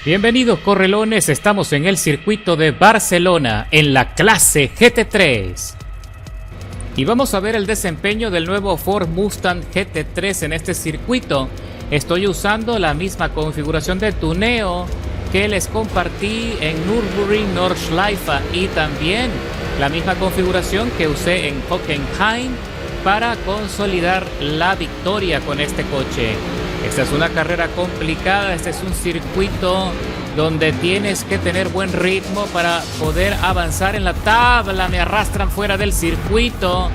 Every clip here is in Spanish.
Bienvenidos correlones, estamos en el circuito de Barcelona, en la clase GT3. Y vamos a ver el desempeño del nuevo Ford Mustang GT3 en este circuito. Estoy usando la misma configuración de tuneo que les compartí en Nürburgring Nordschleife y también la misma configuración que usé en Hockenheim para consolidar la victoria con este coche. Esta es una carrera complicada, este es un circuito donde tienes que tener buen ritmo para poder avanzar en la tabla. Me arrastran fuera del circuito.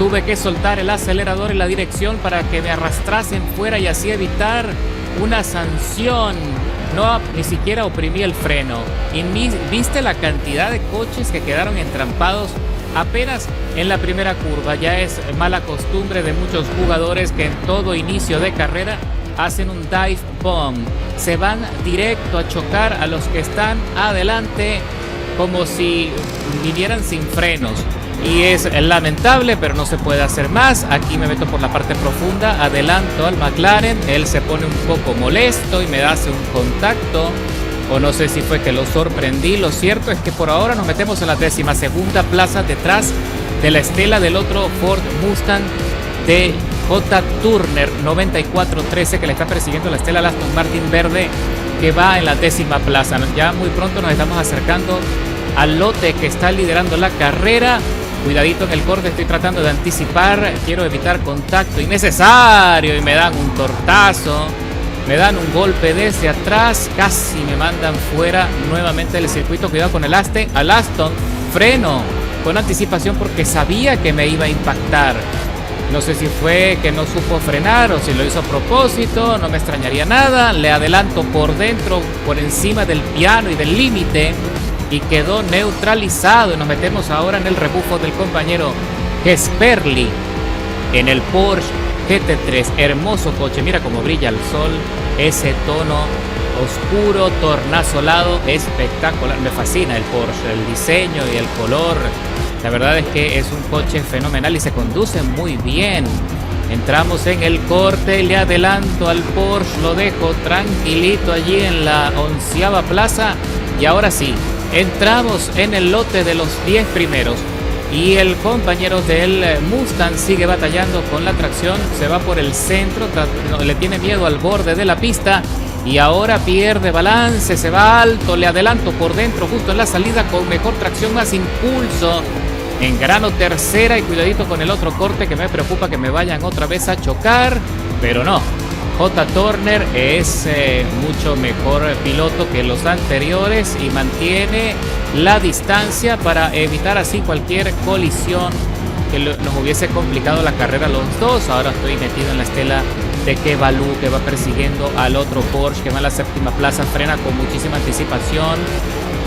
Tuve que soltar el acelerador y la dirección para que me arrastrasen fuera y así evitar una sanción. No, ni siquiera oprimí el freno. Y viste la cantidad de coches que quedaron entrampados apenas en la primera curva. Ya es mala costumbre de muchos jugadores que en todo inicio de carrera hacen un dive bomb. Se van directo a chocar a los que están adelante como si vinieran sin frenos. Y es lamentable, pero no se puede hacer más. Aquí me meto por la parte profunda, adelanto al McLaren. Él se pone un poco molesto y me hace un contacto. O no sé si fue que lo sorprendí. Lo cierto es que por ahora nos metemos en la 12ª plaza, detrás de la estela del otro Ford Mustang de J. Turner 9413, que le está persiguiendo la estela al Aston Martin verde, que va en la 10ª plaza. Ya muy pronto nos estamos acercando al lote que está liderando la carrera. Cuidadito en el corte, estoy tratando de anticipar, quiero evitar contacto innecesario y me dan un tortazo. Me dan un golpe desde atrás, casi me mandan fuera nuevamente del circuito. Cuidado con el Aston, freno con anticipación porque sabía que me iba a impactar. No sé si fue que no supo frenar o si lo hizo a propósito, no me extrañaría nada. Le adelanto por dentro, por encima del piano y del límite y quedó neutralizado. Y nos metemos ahora en el rebufo del compañero Gesperli en el Porsche GT3, hermoso coche, mira cómo brilla el sol, ese tono oscuro, tornasolado, espectacular, me fascina el Porsche, el diseño y el color, la verdad es que es un coche fenomenal y se conduce muy bien. Entramos en el corte, le adelanto al Porsche, lo dejo tranquilito allí en la 11ª plaza y ahora sí, entramos en el lote de los 10 primeros. Y el compañero del Mustang sigue batallando con la tracción, se va por el centro, le tiene miedo al borde de la pista y ahora pierde balance, se va alto, le adelanto por dentro justo en la salida con mejor tracción, más impulso. Engrano tercera y cuidadito con el otro corte que me preocupa que me vayan otra vez a chocar, pero no. J. Turner es mucho mejor piloto que los anteriores y mantiene la distancia para evitar así cualquier colisión que nos hubiese complicado la carrera a los dos. Ahora estoy metido en la estela de Kevalu, que va persiguiendo al otro Porsche que va en la 7ª plaza, frena con muchísima anticipación,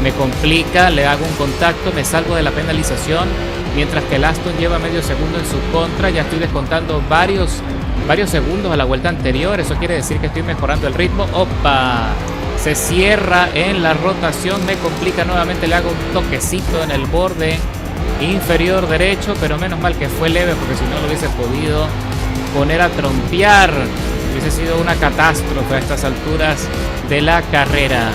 me complica, le hago un contacto, me salgo de la penalización, mientras que el Aston lleva medio segundo en su contra. Ya estoy descontando varios segundos a la vuelta anterior, eso quiere decir que estoy mejorando el ritmo. ¡Opa! Se cierra en la rotación, me complica nuevamente, le hago un toquecito en el borde inferior derecho, pero menos mal que fue leve porque si no lo hubiese podido poner a trompear, hubiese sido una catástrofe a estas alturas de la carrera.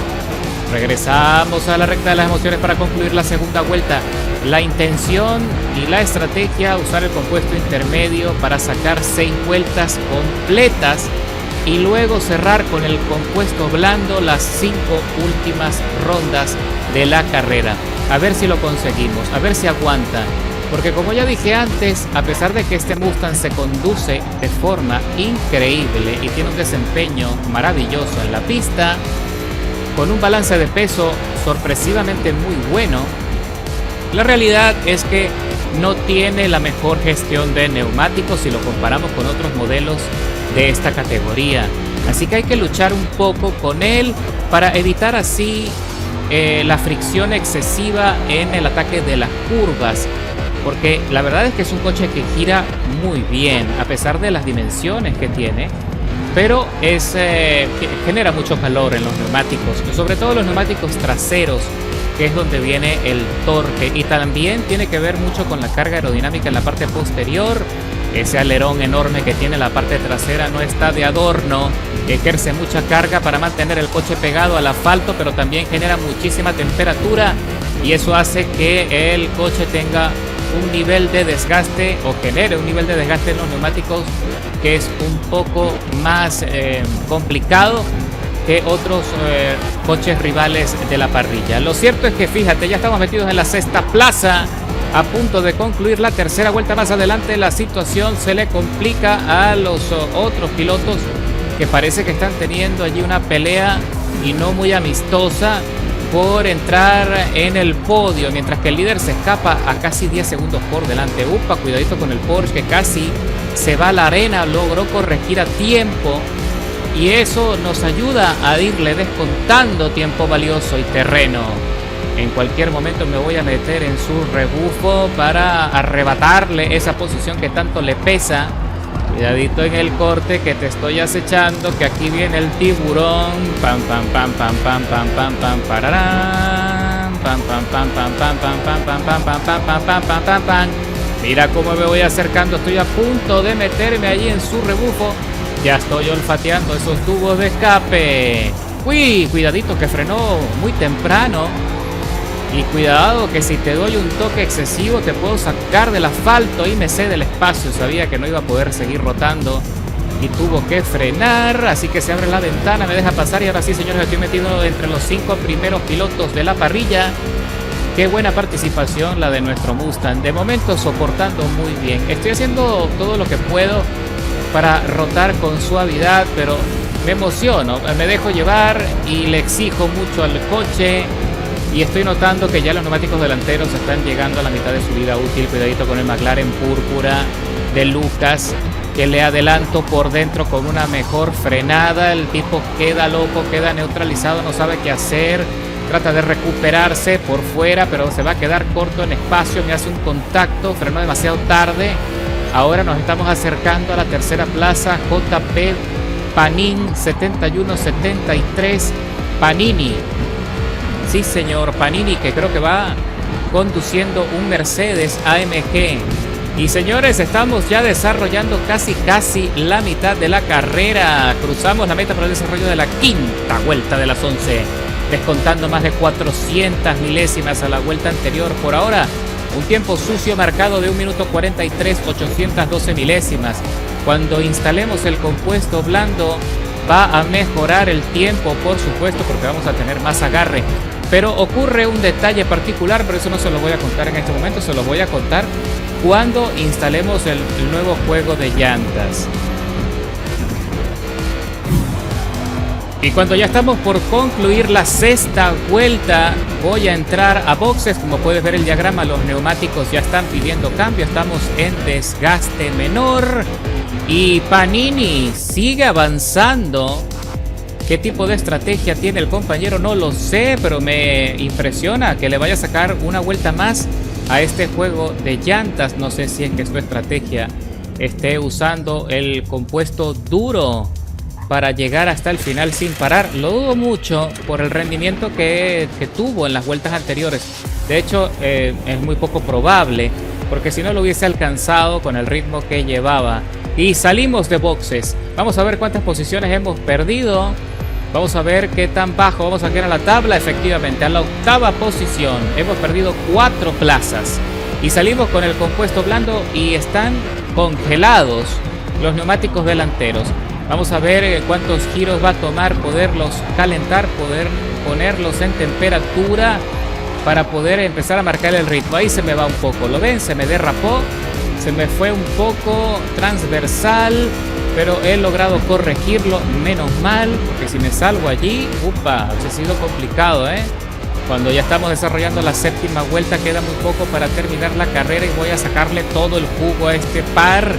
Regresamos a la recta de las emociones para concluir la segunda vuelta. La intención y la estrategia, usar el compuesto intermedio para sacar 6 vueltas completas y luego cerrar con el compuesto blando las 5 últimas rondas de la carrera. A ver si lo conseguimos, a ver si aguanta. Porque como ya dije antes, a pesar de que este Mustang se conduce de forma increíble y tiene un desempeño maravilloso en la pista, con un balance de peso sorpresivamente muy bueno, la realidad es que no tiene la mejor gestión de neumáticos si lo comparamos con otros modelos de esta categoría. Así que hay que luchar un poco con él para evitar así la fricción excesiva en el ataque de las curvas. Porque la verdad es que es un coche que gira muy bien, a pesar de las dimensiones que tiene. Pero genera mucho calor en los neumáticos, sobre todo los neumáticos traseros, que es donde viene el torque. Y también tiene que ver mucho con la carga aerodinámica en la parte posterior. Ese alerón enorme que tiene la parte trasera no está de adorno. ejerce mucha carga para mantener el coche pegado al asfalto, pero también genera muchísima temperatura y eso hace que el coche tenga un nivel de desgaste o genere un nivel de desgaste en los neumáticos que es un poco más complicado que otros coches rivales de la parrilla. Lo cierto es que fíjate, ya estamos metidos en la sexta plaza, a punto de concluir la tercera vuelta. Más adelante la situación se le complica a los otros pilotos que parece que están teniendo allí una pelea y no muy amistosa por entrar en el podio, mientras que el líder se escapa a casi 10 segundos por delante. Upa, cuidadito con el Porsche que casi se va a la arena, logró corregir a tiempo y eso nos ayuda a irle descontando tiempo valioso y terreno. En cualquier momento me voy a meter en su rebufo para arrebatarle esa posición que tanto le pesa. Cuidadito en el corte que te estoy acechando, que aquí viene el tiburón. Pam pam pam pam pam pam pam pam pararán. Pam pam pam pam pam pam pam pam pam pam pam pam pam pam pam pam. Mira cómo me voy acercando, estoy a punto de meterme allí en su rebufo. Ya estoy olfateando esos tubos de escape. Uy, cuidadito que frenó muy temprano. Y cuidado que si te doy un toque excesivo te puedo sacar del asfalto y me cede el espacio. Sabía que no iba a poder seguir rotando y tuvo que frenar, así que se abre la ventana, me deja pasar y ahora sí, señores, estoy metido entre los 5 primeros pilotos de la parrilla. Qué buena participación la de nuestro Mustang, de momento soportando muy bien. Estoy haciendo todo lo que puedo para rotar con suavidad, pero me emociono, me dejo llevar y le exijo mucho al coche. Y estoy notando que ya los neumáticos delanteros están llegando a la mitad de su vida útil. Cuidadito con el McLaren púrpura de Lucas, que le adelanto por dentro con una mejor frenada. El tipo queda loco, queda neutralizado, no sabe qué hacer. Trata de recuperarse por fuera, pero se va a quedar corto en espacio. Me hace un contacto, frenó demasiado tarde. Ahora nos estamos acercando a la tercera plaza. JP Panin 7173 Panini. Sí, señor, Panini, que creo que va conduciendo un Mercedes AMG. Y señores, estamos ya desarrollando casi la mitad de la carrera. Cruzamos la meta para el desarrollo de la quinta vuelta de las 11, descontando más de 400 milésimas a la vuelta anterior. Por ahora, un tiempo sucio marcado de 1 minuto 43, 812 milésimas. Cuando instalemos el compuesto blando, va a mejorar el tiempo, por supuesto, porque vamos a tener más agarre. Pero ocurre un detalle particular, pero eso no se lo voy a contar en este momento, se lo voy a contar cuando instalemos el nuevo juego de llantas. Y cuando ya estamos por concluir la sexta vuelta, voy a entrar a boxes. Como puedes ver el diagrama, los neumáticos ya están pidiendo cambio, estamos en desgaste menor. Y Panini sigue avanzando. ¿Qué tipo de estrategia tiene el compañero? No lo sé, pero me impresiona que le vaya a sacar una vuelta más a este juego de llantas. No sé si es que su estrategia esté usando el compuesto duro para llegar hasta el final sin parar. Lo dudo mucho por el rendimiento que tuvo en las vueltas anteriores. De hecho, es muy poco probable, porque si no lo hubiese alcanzado con el ritmo que llevaba. Y salimos de boxes. Vamos a ver cuántas posiciones hemos perdido. Vamos a ver qué tan bajo vamos a quedar a la tabla. Efectivamente, a la octava posición. Hemos perdido 4 plazas. Y salimos con el compuesto blando y están congelados los neumáticos delanteros. Vamos a ver cuántos giros va a tomar poderlos calentar, poder ponerlos en temperatura para poder empezar a marcar el ritmo. Ahí se me va un poco, ¿lo ven? Se me derrapó, se me fue un poco transversal, pero he logrado corregirlo, menos mal, porque si me salgo allí, upa, ha sido complicado, ¿eh? Cuando ya estamos desarrollando la séptima vuelta, queda muy poco para terminar la carrera y voy a sacarle todo el jugo a este par,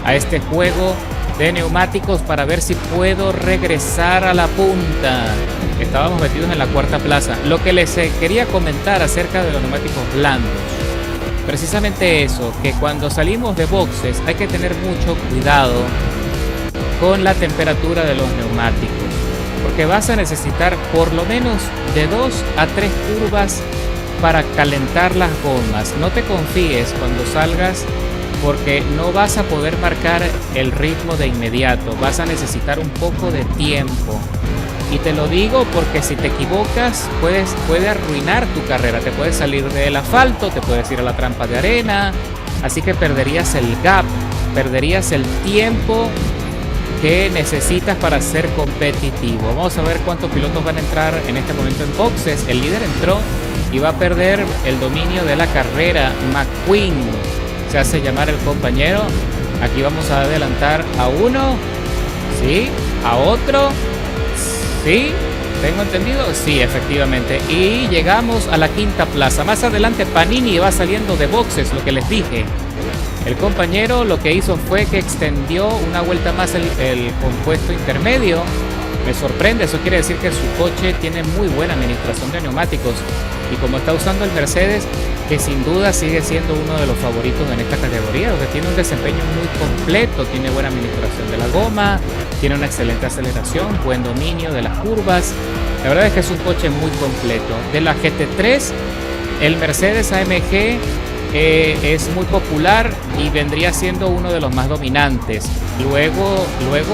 a este juego de neumáticos, para ver si puedo regresar a la punta. Estábamos metidos en la cuarta plaza. Lo que les quería comentar acerca de los neumáticos blandos, precisamente eso, que cuando salimos de boxes hay que tener mucho cuidado con la temperatura de los neumáticos, porque vas a necesitar por lo menos de 2 a 3 curvas para calentar las gomas. No te confíes cuando salgas porque no vas a poder marcar el ritmo de inmediato, vas a necesitar un poco de tiempo. Y te lo digo porque si te equivocas puede arruinar tu carrera, te puedes salir del asfalto, te puedes ir a la trampa de arena, así que perderías el gap, perderías el tiempo que necesitas para ser competitivo. Vamos a ver cuántos pilotos van a entrar en este momento en boxes. El líder entró y va a perder el dominio de la carrera. McQueen se hace llamar el compañero. Aquí vamos a adelantar a uno, sí, a otro, sí, tengo entendido, sí, efectivamente. Y llegamos a la quinta plaza. Más adelante Panini va saliendo de boxes, lo que les dije. El compañero lo que hizo fue que extendió una vuelta más el compuesto intermedio. Me sorprende, eso quiere decir que su coche tiene muy buena administración de neumáticos. Y como está usando el Mercedes, que sin duda sigue siendo uno de los favoritos en esta categoría, o sea, tiene un desempeño muy completo, tiene buena administración de la goma, tiene una excelente aceleración, buen dominio de las curvas. La verdad es que es un coche muy completo. De la GT3, el Mercedes AMG es muy popular y vendría siendo uno de los más dominantes. Luego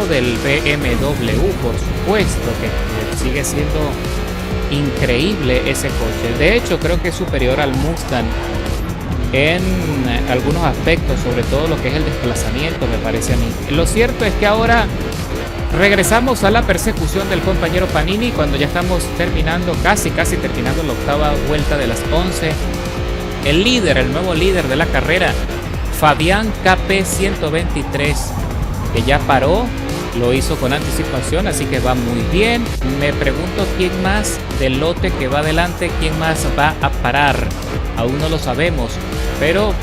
del BMW, por supuesto, que sigue siendo increíble ese coche. De hecho, creo que es superior al Mustang en algunos aspectos, sobre todo lo que es el desplazamiento, me parece a mí. Lo cierto es que ahora regresamos a la persecución del compañero Panini cuando ya estamos terminando, casi terminando la octava vuelta de las 11. El líder, el nuevo líder de la carrera, Fabián KP123, que ya paró, lo hizo con anticipación, así que va muy bien. Me pregunto quién más del lote que va adelante, quién más va a parar. Aún no lo sabemos, pero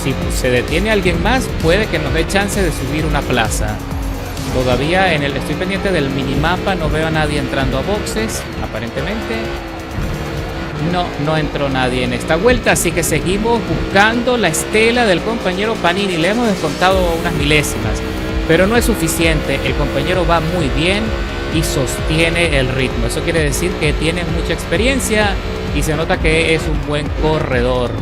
si se detiene alguien más, puede que nos dé chance de subir una plaza. Todavía estoy pendiente del minimapa, no veo a nadie entrando a boxes, aparentemente. No entró nadie en esta vuelta, así que seguimos buscando la estela del compañero Panini. Le hemos descontado unas milésimas, pero no es suficiente. El compañero va muy bien y sostiene el ritmo. Eso quiere decir que tiene mucha experiencia y se nota que es un buen corredor.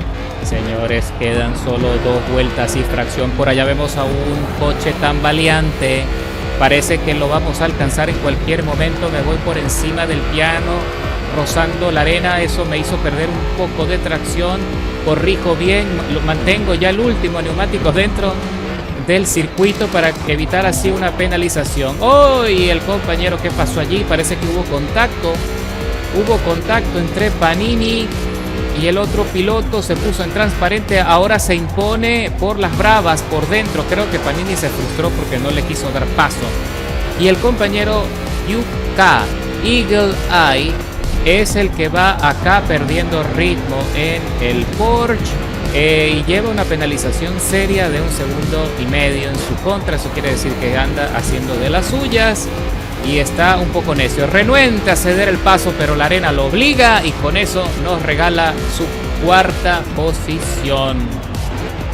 Señores, quedan solo 2 vueltas y fracción. Por allá vemos a un coche tambaleante. Parece que lo vamos a alcanzar en cualquier momento. Me voy por encima del piano, rozando la arena. Eso me hizo perder un poco de tracción. Corrijo bien, lo mantengo ya el último neumático dentro del circuito para evitar así una penalización. ¡Oh! Y el compañero, ¿qué pasó allí? Parece que hubo contacto. Hubo contacto entre Panini y el otro piloto. Se puso en transparente. Ahora se impone por las bravas por dentro. Creo que Panini se frustró porque no le quiso dar paso. Y el compañero UK Eagle Eye es el que va acá perdiendo ritmo en el Porsche. Y lleva una penalización seria de 1,5 segundos en su contra. Eso quiere decir que anda haciendo de las suyas y está un poco necio, renuente a ceder el paso, pero la arena lo obliga y con eso nos regala su 4ª posición.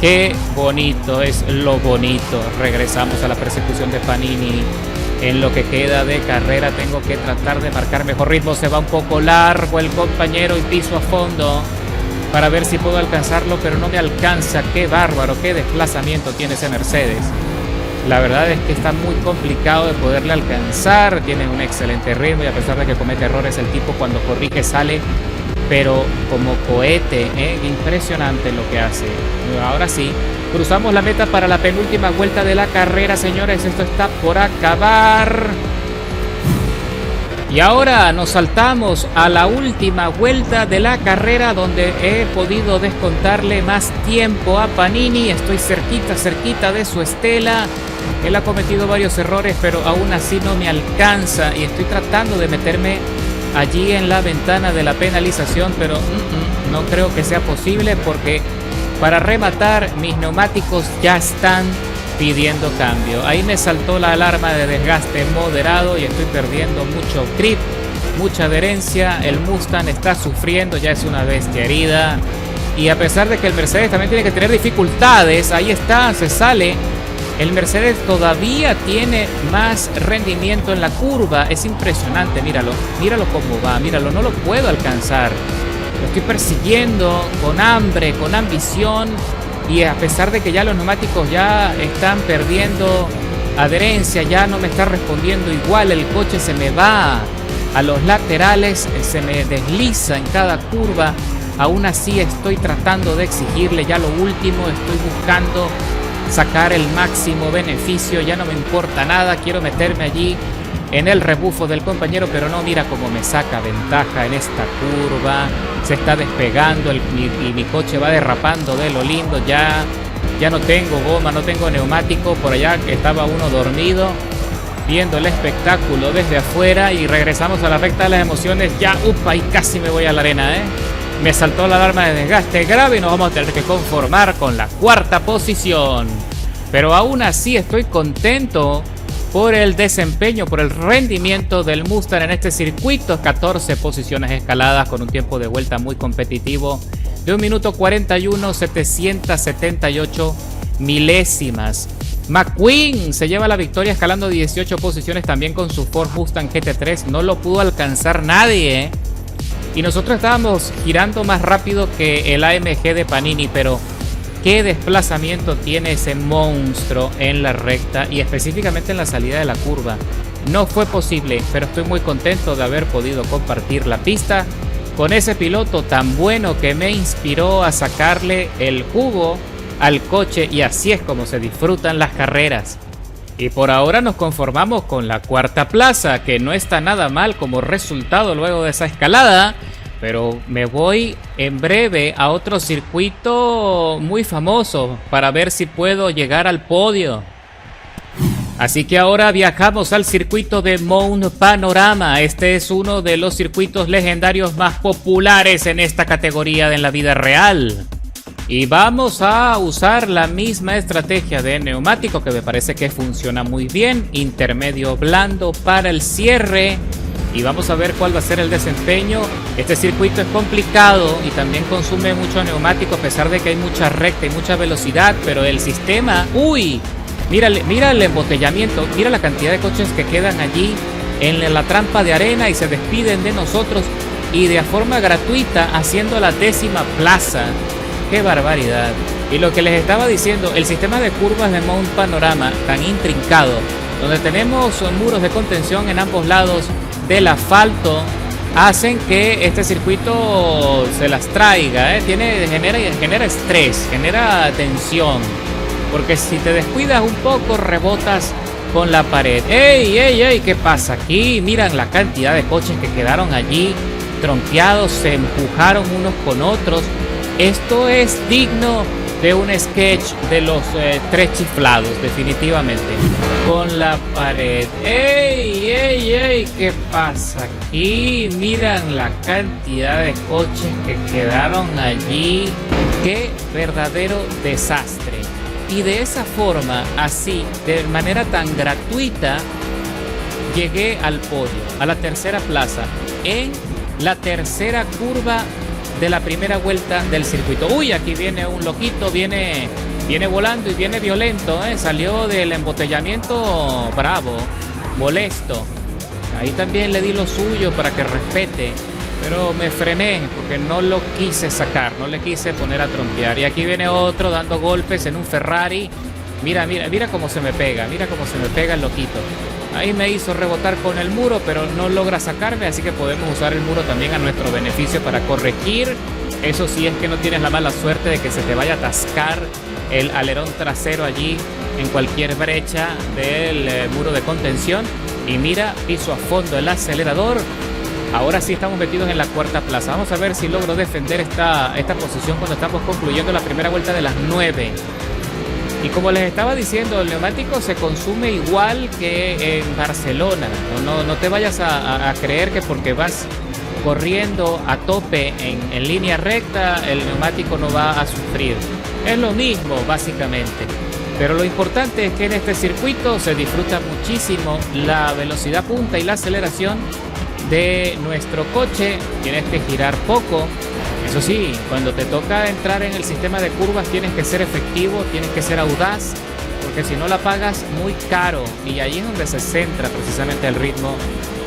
Qué bonito es lo bonito. Regresamos a la persecución de Panini. En lo que queda de carrera tengo que tratar de marcar mejor ritmo. Se va un poco largo el compañero y piso a fondo para ver si puedo alcanzarlo, pero no me alcanza. Qué bárbaro, qué desplazamiento tiene ese Mercedes. La verdad es que está muy complicado de poderle alcanzar. Tiene un excelente ritmo y a pesar de que comete errores, el tipo cuando corrige sale, pero como cohete, impresionante lo que hace. Ahora sí, cruzamos la meta para la penúltima vuelta de la carrera, señores. Esto está por acabar. Y ahora nos saltamos a la última vuelta de la carrera, donde he podido descontarle más tiempo a Panini. Estoy cerquita de su estela. Él ha cometido varios errores, pero aún así no me alcanza. Y estoy tratando de meterme allí en la ventana de la penalización, pero no creo que sea posible porque para rematar mis neumáticos ya están pidiendo cambio. Ahí me saltó la alarma de desgaste moderado y estoy perdiendo mucho grip, mucha adherencia. El Mustang está sufriendo, ya es una bestia herida. Y a pesar de que el Mercedes también tiene que tener dificultades, ahí está, se sale. El Mercedes todavía tiene más rendimiento en la curva. Es impresionante, míralo cómo va, míralo, no lo puedo alcanzar. Lo estoy persiguiendo con hambre, con ambición. y a pesar de que ya los neumáticos ya están perdiendo adherencia, ya no me está respondiendo igual, el coche se me va a los laterales, se me desliza en cada curva. Aún así estoy tratando de exigirle ya lo último, estoy buscando sacar el máximo beneficio, ya no me importa nada, quiero meterme allí en el rebufo del compañero, pero no, mira cómo me saca ventaja en esta curva, se está despegando y mi coche va derrapando de lo lindo, ya no tengo goma, no tengo neumático, por allá estaba uno dormido viendo el espectáculo desde afuera y regresamos a la recta de las emociones, ya, upa, y casi me voy a la arena, me saltó la alarma de desgaste grave y nos vamos a tener que conformar con la cuarta posición, pero aún así estoy contento por el desempeño, por el rendimiento del Mustang en este circuito. 14 posiciones escaladas con un tiempo de vuelta muy competitivo de 1 minuto 41, 778 milésimas. McQueen se lleva la victoria escalando 18 posiciones también con su Ford Mustang GT3. No lo pudo alcanzar nadie, y nosotros estábamos girando más rápido que el AMG de Panini, pero qué desplazamiento tiene ese monstruo en la recta y específicamente en la salida de la curva. No fue posible, pero estoy muy contento de haber podido compartir la pista con ese piloto tan bueno que me inspiró a sacarle el jugo al coche, y así es como se disfrutan las carreras. Y por ahora nos conformamos con la cuarta plaza, que no está nada mal como resultado luego de esa escalada. Pero me voy en breve a otro circuito muy famoso para ver si puedo llegar al podio. Así que ahora viajamos al circuito de Mount Panorama. Este es uno de los circuitos legendarios más populares en esta categoría en la vida real. Y vamos a usar la misma estrategia de neumático que me parece que funciona muy bien. Intermedio blando para el cierre. Y vamos a ver cuál va a ser el desempeño. Este circuito es complicado y también consume mucho neumático, a pesar de que hay mucha recta y mucha velocidad. Pero el sistema... ¡Uy! Mira el embotellamiento. Mira la cantidad de coches que quedan allí en la trampa de arena y se despiden de nosotros. Y de forma gratuita haciendo la 10ª plaza. ¡Qué barbaridad! Y lo que les estaba diciendo, el sistema de curvas de Mount Panorama tan intrincado, donde tenemos muros de contención en ambos lados del asfalto, hacen que este circuito se las traiga, genera estrés, genera tensión, porque si te descuidas un poco rebotas con la pared. ¡Ey! ¿Qué pasa aquí? Miran la cantidad de coches que quedaron allí tronqueados, se empujaron unos con otros. Esto es digno de un sketch de los tres chiflados, definitivamente. Con la pared. ¡Ey! ¿Qué pasa aquí? Miran la cantidad de coches que quedaron allí. ¡Qué verdadero desastre! Y de esa forma, así, de manera tan gratuita, llegué al podio, a la tercera plaza, en la tercera curva de la primera vuelta del circuito. Uy, aquí viene un loquito, viene volando y viene violento, salió del embotellamiento bravo, molesto. Ahí también le di lo suyo para que respete, pero me frené porque no lo quise sacar, no le quise poner a trompear. Y aquí viene otro dando golpes en un Ferrari. Mira cómo se me pega, el loquito. Ahí me hizo rebotar con el muro, pero no logra sacarme, así que podemos usar el muro también a nuestro beneficio para corregir. Eso sí, es que no tienes la mala suerte de que se te vaya a atascar el alerón trasero allí en cualquier brecha del muro de contención. Y mira, piso a fondo el acelerador. Ahora sí estamos metidos en la cuarta plaza. Vamos a ver si logro defender esta posición cuando estamos concluyendo la primera vuelta de las 9. Y como les estaba diciendo, el neumático se consume igual que en Barcelona. No te vayas a creer que porque vas corriendo a tope en línea recta, el neumático no va a sufrir. Es lo mismo, básicamente. Pero lo importante es que en este circuito se disfruta muchísimo la velocidad punta y la aceleración de nuestro coche. Tienes que girar poco. Eso sí, cuando te toca entrar en el sistema de curvas tienes que ser efectivo, tienes que ser audaz, porque si no la pagas muy caro. Y ahí es donde se centra precisamente el ritmo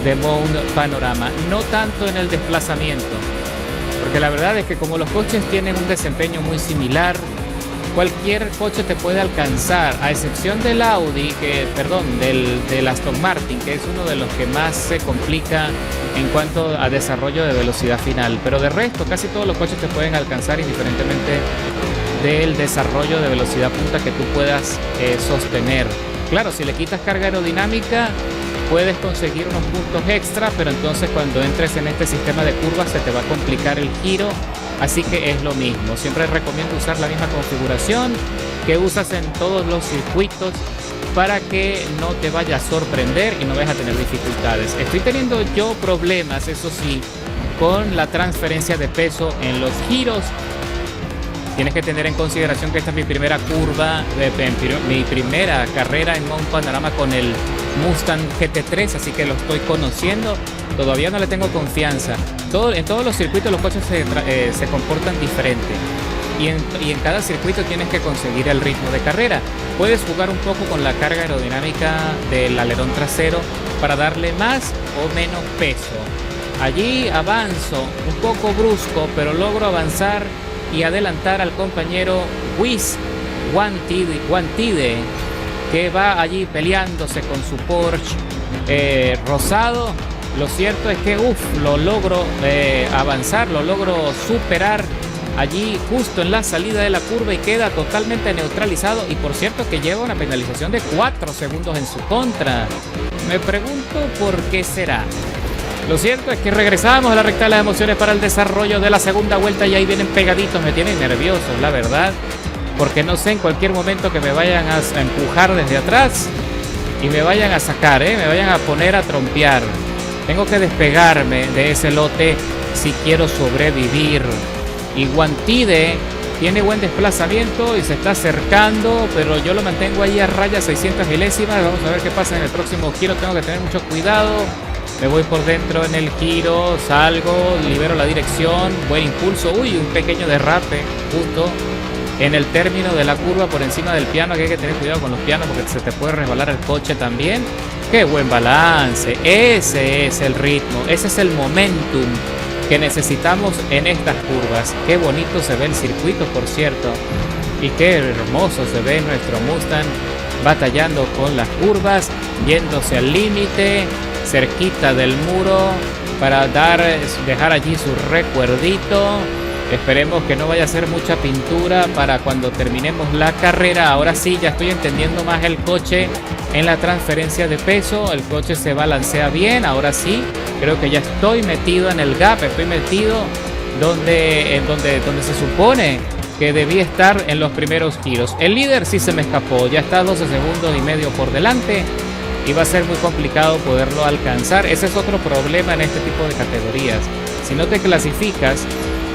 de Mount Panorama, no tanto en el desplazamiento, porque la verdad es que como los coches tienen un desempeño muy similar, cualquier coche te puede alcanzar, a excepción del Audi, del Aston Martin, que es uno de los que más se complica en cuanto a desarrollo de velocidad final. Pero de resto, casi todos los coches te pueden alcanzar indiferentemente del desarrollo de velocidad punta que tú puedas sostener. Claro, si le quitas carga aerodinámica, puedes conseguir unos puntos extra, pero entonces cuando entres en este sistema de curvas se te va a complicar el giro. Así que es lo mismo, siempre recomiendo usar la misma configuración que usas en todos los circuitos para que no te vaya a sorprender y no vayas a tener dificultades. Estoy teniendo yo problemas, eso sí, con la transferencia de peso en los giros. Tienes que tener en consideración que esta es mi primera curva, mi primera carrera en un panorama con el Mustang GT3, así que lo estoy conociendo. Todavía no le tengo confianza. En todos los circuitos los coches se comportan diferente. Y en cada circuito tienes que conseguir el ritmo de carrera. Puedes jugar un poco con la carga aerodinámica del alerón trasero para darle más o menos peso. Allí avanzo un poco brusco, pero logro avanzar y adelantar al compañero Wiz Guantide, que va allí peleándose con su Porsche rosado. Lo cierto es que lo logro avanzar, lo logro superar allí justo en la salida de la curva y queda totalmente neutralizado. Y por cierto que lleva una penalización de 4 segundos en su contra. Me pregunto por qué será. Lo cierto es que regresamos a la recta de las emociones para el desarrollo de la segunda vuelta y ahí vienen pegaditos. Me tienen nervioso, la verdad, porque no sé en cualquier momento que me vayan a empujar desde atrás y me vayan a sacar, me vayan a poner a trompear. Tengo que despegarme de ese lote si quiero sobrevivir. Y Guantide tiene buen desplazamiento y se está acercando, pero yo lo mantengo ahí a raya 600 milésimas. Vamos a ver qué pasa en el próximo giro. Tengo que tener mucho cuidado. Me voy por dentro en el giro, salgo, libero la dirección, buen impulso. Uy, un pequeño derrape justo en el término de la curva por encima del piano, que hay que tener cuidado con los pianos porque se te puede resbalar el coche también. ¡Qué buen balance! Ese es el ritmo, ese es el momentum que necesitamos en estas curvas. Qué bonito se ve el circuito, por cierto, y qué hermoso se ve nuestro Mustang batallando con las curvas, yéndose al límite, cerquita del muro para dejar allí su recuerdito. Esperemos que no vaya a ser mucha pintura para cuando terminemos la carrera. Ahora sí, ya estoy entendiendo más el coche en la transferencia de peso. El coche se balancea bien. Ahora sí, creo que ya estoy metido en el gap. Estoy metido donde se supone que debía estar en los primeros giros. El líder sí se me escapó. Ya está 12 segundos y medio por delante. Y va a ser muy complicado poderlo alcanzar. Ese es otro problema en este tipo de categorías. Si no te clasificas,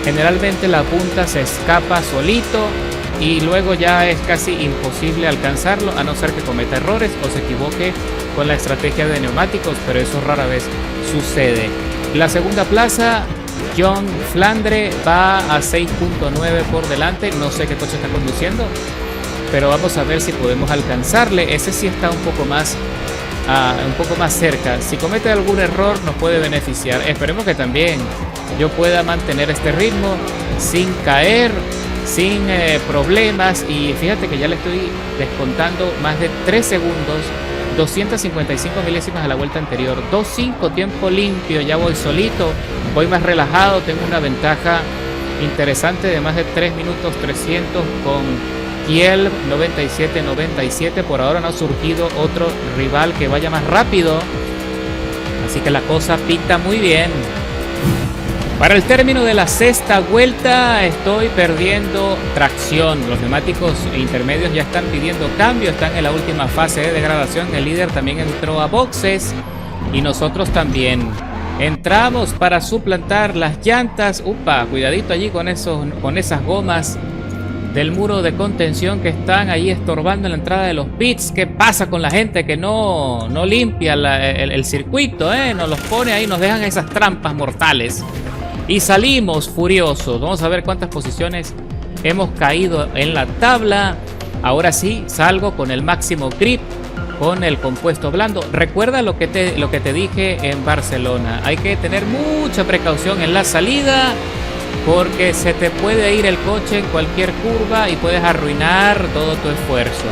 generalmente la punta se escapa solito y luego ya es casi imposible alcanzarlo, a no ser que cometa errores o se equivoque con la estrategia de neumáticos, pero eso rara vez sucede. La segunda plaza, John Flandre, va a 6.9 por delante. No sé qué coche está conduciendo, pero vamos a ver si podemos alcanzarle. Ese sí está un poco más cerca. Si comete algún error nos puede beneficiar. Esperemos que también yo pueda mantener este ritmo sin caer, sin problemas. Y fíjate que ya le estoy descontando más de 3 segundos, 255 milésimas a la vuelta anterior, 2.5 tiempo limpio. Ya voy solito, voy más relajado, tengo una ventaja interesante de más de 3 minutos 300 con Kiel 97. Por ahora no ha surgido otro rival que vaya más rápido, así que la cosa pinta muy bien. Para el término de la sexta vuelta estoy perdiendo tracción. Los neumáticos intermedios ya están pidiendo cambio, están en la última fase de degradación. El líder también entró a boxes y nosotros también entramos para suplantar las llantas. Upa, cuidadito allí con esas gomas del muro de contención que están ahí estorbando en la entrada de los pits. ¿Qué pasa con la gente que no limpia el circuito? Nos los pone ahí, nos dejan esas trampas mortales y salimos furiosos. Vamos a ver cuántas posiciones hemos caído en la tabla. Ahora sí, salgo con el máximo grip, con el compuesto blando. Recuerda lo que te dije en Barcelona. Hay que tener mucha precaución en la salida porque se te puede ir el coche en cualquier curva y puedes arruinar todo tu esfuerzo.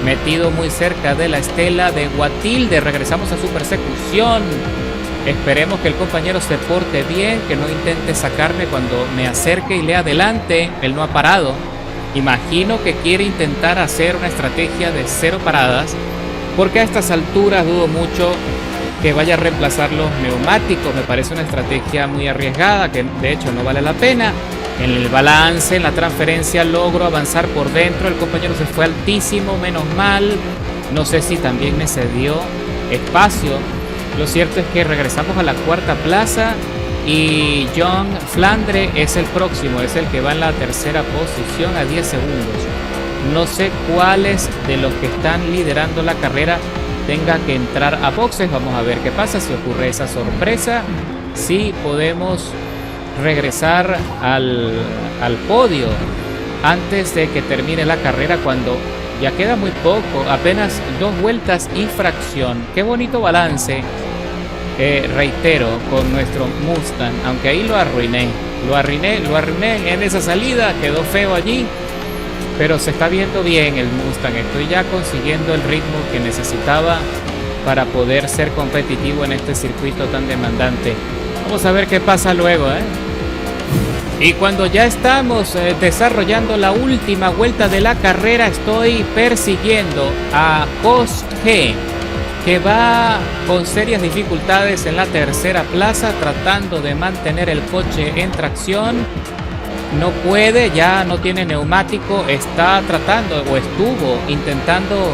Metido muy cerca de la estela de Guatilde, regresamos a su persecución. Esperemos que el compañero se porte bien, que no intente sacarme cuando me acerque y le adelante. Él no ha parado. Imagino que quiere intentar hacer una estrategia de 0 paradas, porque a estas alturas dudo mucho que vaya a reemplazar los neumáticos. Me parece una estrategia muy arriesgada, que de hecho no vale la pena. En el balance, en la transferencia, logro avanzar por dentro. El compañero se fue altísimo, menos mal. No sé si también me cedió espacio. Lo cierto es que regresamos a la 4ª plaza y John Flandre es el próximo, es el que va en la 3ª posición a 10 segundos. No sé cuáles de los que están liderando la carrera tenga que entrar a boxes. Vamos a ver qué pasa, si ocurre esa sorpresa, si podemos regresar al podio antes de que termine la carrera, cuando ya queda muy poco, apenas 2 vueltas y fracción. Qué bonito balance, reitero, con nuestro Mustang, aunque ahí lo arruiné en esa salida, quedó feo allí, pero se está viendo bien el Mustang. Estoy ya consiguiendo el ritmo que necesitaba para poder ser competitivo en este circuito tan demandante. Vamos a ver qué pasa luego, Y cuando ya estamos desarrollando la última vuelta de la carrera, estoy persiguiendo a Cos G, que va con serias dificultades en la 3ª plaza, tratando de mantener el coche en tracción. No puede, ya no tiene neumático, está tratando o estuvo intentando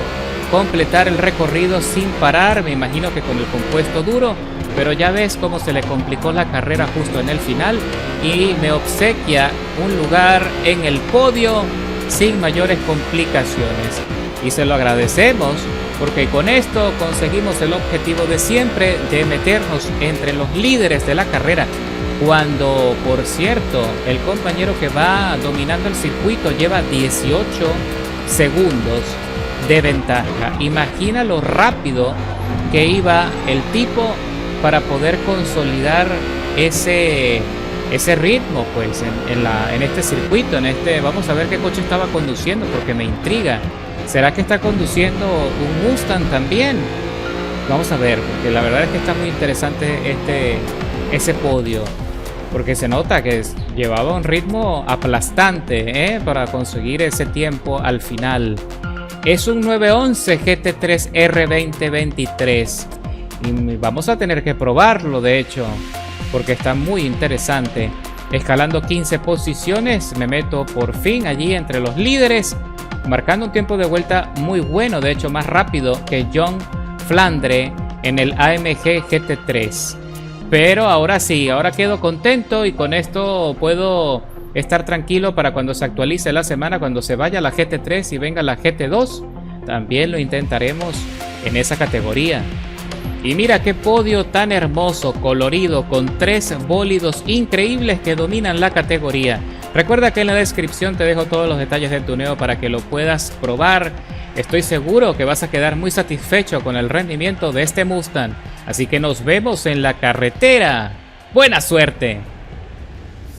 completar el recorrido sin parar, me imagino que con el compuesto duro, pero ya ves cómo se le complicó la carrera justo en el final y me obsequia un lugar en el podio sin mayores complicaciones. Y se lo agradecemos, porque con esto conseguimos el objetivo de siempre, de meternos entre los líderes de la carrera, cuando, por cierto, el compañero que va dominando el circuito lleva 18 segundos de ventaja. Imagina lo rápido que iba el tipo para poder consolidar ese ritmo, pues, en este circuito, vamos a ver qué coche estaba conduciendo, porque me intriga. ¿Será que está conduciendo un Mustang también? Vamos a ver, porque la verdad es que está muy interesante ese podio, porque se nota que llevaba un ritmo aplastante, para conseguir ese tiempo al final. Es un 911 GT3R 2023 y vamos a tener que probarlo, de hecho, porque está muy interesante. Escalando 15 posiciones, me meto por fin allí entre los líderes, marcando un tiempo de vuelta muy bueno, de hecho más rápido que John Flandre en el AMG GT3. Pero ahora sí, ahora quedo contento y con esto puedo estar tranquilo para cuando se actualice la semana, cuando se vaya la GT3 y venga la GT2. También lo intentaremos en esa categoría. Y mira qué podio tan hermoso, colorido, con 3 bólidos increíbles que dominan la categoría. Recuerda que en la descripción te dejo todos los detalles del tuneo para que lo puedas probar. Estoy seguro que vas a quedar muy satisfecho con el rendimiento de este Mustang. Así que nos vemos en la carretera. ¡Buena suerte!